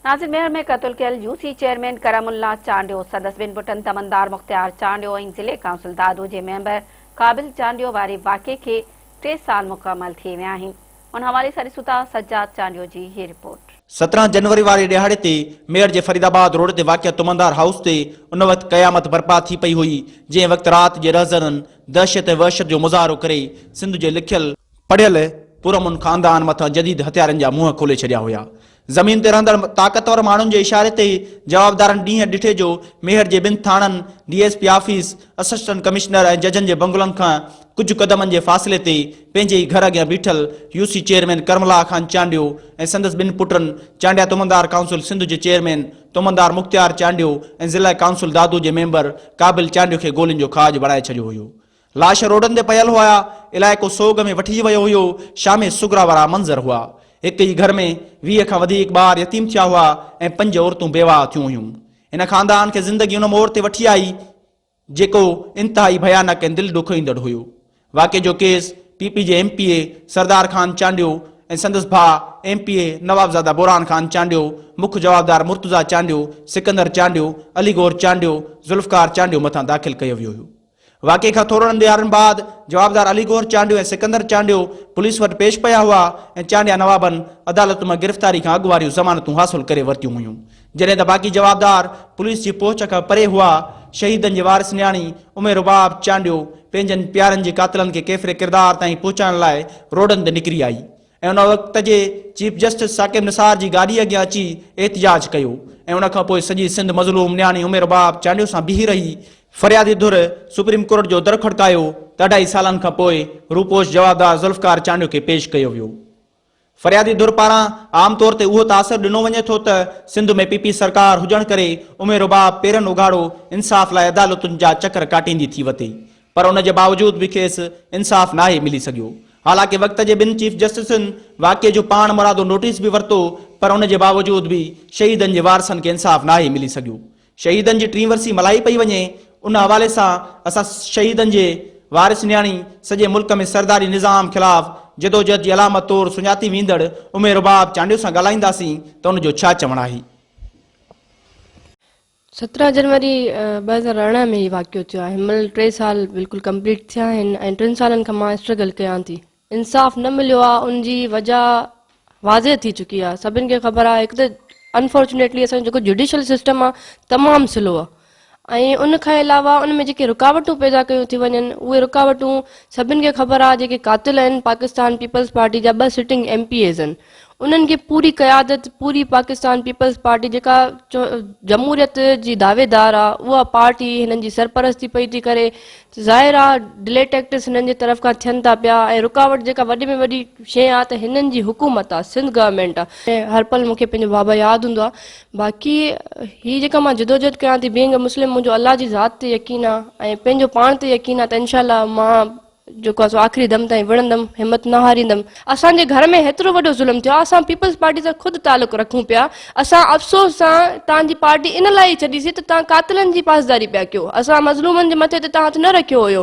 नाज़िर मेहर में क़त्ल कयल UC chairman करमुल्ला Chandio सदस्य बिन पुटन तमंदार मुख्तियार चांडियो ऐं ज़िले काउंसिल दादू जे मेंबर काबिल चांडियो वारे वाक़े खे 3 साल मुकम्मल थी विया आहिनि। उन हवाले सां ॾिसूं था सज्जाद चांडियो जी हीअ रिपोर्ट। 17 जनवरी वारे ॾिहाड़े ते मेयर जे फरीदाबाद रोड ते वाक़िआ तुमंदार हाउस ते उन वक़्तु क़यामत बर्पा थी पई हुई, जंहिं वक़्तु राति जे रहज़रनि दहशत ऐं वहशत जो मुज़ाहिरो करे सिंध जे लिखियल पढ़ियल पुरमुन ख़ानदान मथां जदीद हथियारनि जा मुंहं खोले छॾिया हुआ। ज़मीन ते रहंदड़ ताक़तवर माण्हुनि जे इशारे ते जवाबदारनि ॾींहं ॾिठे जो मेहर जे 2 थाणनि डीएसपी ऑफिस, असिस्टेंट कमिश्नर ऐं जजनि जे बंगलनि खां कुझु क़दमनि जे फ़ासिले ते पंहिंजे ई घर अॻियां बीठल यूसी चेयरमैन करमला खान चांडियो ऐं संदसि 2 पुटनि चांडिया तुमंदार काउंसिल सिंध जे चेयरमैन तुमंदार मुख्तियार चांडियो ऐं ज़िला काउंसिल दादू जे मेंबर काबिल चांडियो खे गोलियुनि जो खाज बणाए छॾियो हुयो। लाश रोडनि ते पयल हुआ, इलाइक़ो सोग में वठी वियो हुयो, शामे सुगरा वारा मंज़र हुआ। एक ही घर में 20 खां वधीक ॿार यतीम थिया हुआ ऐं 5 औरतूं बेवा थियूं हुयूं। इन ख़ानदान खे ज़िंदगी उन मोड़ ते वठी आई जेको इंतहाई भयानक ऐं दिलि ॾुखोईंदड़ हुयो। वाक़े जो केस पीपी जे एमपीए सरदार खान चांडियो ऐं संदसि भाउ एमपीए नवाबज़ादा बुरहान खान चांडियो, मुख्य जवाबदार मुर्तज़ा चांडियो, सिकंदर चांडियो, अलीगौर चांडियो, ज़ुल्फ़कार चांडियो मथां दाख़िल कयो वियो हुयो। वाक़े खां थोरनि ॾियारनि बाद जवाबदार अलीगौर चांडियो ऐं सिकंदर चांडियो पुलिस वटि पेश पिया हुआ ऐं चांडिया नवाबनि अदालत में गिरफ़्तारी खां अॻु वारियूं ज़मानतूं हासिल करे वरितियूं हुयूं। जॾहिं त बाक़ी जवाबदार पुलिस जी पहुच खां परे हुआ। शहीदनि जे वारिस न्याणी उमेर रुबाब चांडियो पंहिंजनि प्यारनि जे कातिलनि खे केतिरे किरदार ताईं पहुचाइण लाइ रोडनि ते निकिरी आई ऐं उन वक़्त जे चीफ जस्टिस साकिब निसार जी गाॾी अॻियां अची एहतिजाज कयो ऐं उन खां पोइ सॼी सिंध मज़लूम न्याणी उमेर रुबाब चांडियो सां बीही रही फरियादी धुर सुप्रीम कोर्ट जो दर खड़कायो त 2.5 सालनि खां पोइ रूपोश जवाबदार ज़ुल्फ़कार चांडियो खे पेश कयो वियो। फरियादी धुर पारां आमतौर ते उहो तासर ॾिनो वञे थो त सिंध में पीपी सरकार हुजण करे उमेर रुबाब पेरनि उघाड़ो इंसाफ़ लाइ अदालतुनि जा चकर काटींदी थी वते, पर उन जे बावजूद बि खेसि इंसाफ़ नाहे मिली सघियो। हालांकि वक़्त जे 2 चीफ जस्टिसनि वाक़े जो पाण मुरादो नोटिस बि वरितो, पर उन जे बावजूद बि शहीदनि जे वारसनि खे इंसाफ़ नाहे मिली सघियो। शहीदनि जी 3 वरसी मल्हाई पई वञे। उन हवाले सां असां शहीदनि जे वारिस न्याणी सॼे मुल्क में सरदारी निज़ाम ख़िलाफ़ जदोजहद जी अलामत तौरु सुञाती वेंदड़ उमेर रुबाब चांडियो सां ॻाल्हाईंदासीं त उनजो छा चवणु आहे। 17 जनवरी 2018 में ही वाक़ियो थियो आहे। हिनमहिल 3 साल बिल्कुलु कंप्लीट थिया आहिनि ऐं 3 सालनि खां मां स्ट्रगल कयां थी। इंसाफ़ न मिलियो आहे, उनजी वजह वाज़े थी चुकी आहे, सभिनि खे ख़बर आहे। हिकु त अनफॉर्चुनेटली असांजो जेको जुडिशल सिस्टम आहे तमामु स्लो आहे ऐं उन खां अलावा उन में जेके रुकावटूं पैदा कयूं थी वञनि उहे रुकावटूं सभिनि खे ख़बर आहे। जेके कातिल आहिनि पाकिस्तान पीपल्स पार्टी जा 2 सिटिंग एमपीएज़ आहिनि, उन्हनि खे पूरी क़यादत पूरी पाकिस्तान पीपल्स पार्टी जेका जमहूरियत जी दावेदार आहे उहा पार्टी हिननि जी सरपरस्ती पई थी करे। ज़ाहिर आहे डिले टैक्टिस हिननि जी तरफ़ खां थियनि था पिया ऐं रुकावट जेका वॾे में वॾी शइ आहे त हिननि जी हुकूमत आहे, सिंध गवर्नमेंट आहे। ऐं हर पल मूंखे पंहिंजो बाबा यादि हूंदो आहे। बाक़ी हीअ जेका मां जदोजहद कयां थी बीइंग अ मुस्लिम, मुंहिंजो अल्लाह जी ज़ात ते यकीन आहे ऐं पंहिंजो पाण ते यकीन आहे त इंशाअल्लाह मां जेको आहे आख़िरी दम ताईं विढ़ंदमि, हिमत न हारींदमि। असांजे घर में हेतिरो वॾो ज़ुल्म थियो आहे, असां पीपल्स पार्टी सां ख़ुदि तालुक़ु रखूं पिया। असां अफ़सोस सां तव्हांजी पार्टी इन लाइ छॾीसीं त तव्हां कातिलनि जी पासदारी पिया कयो, असां मज़लूमनि जे मथे ते तव्हां हथु न रखियो हुयो।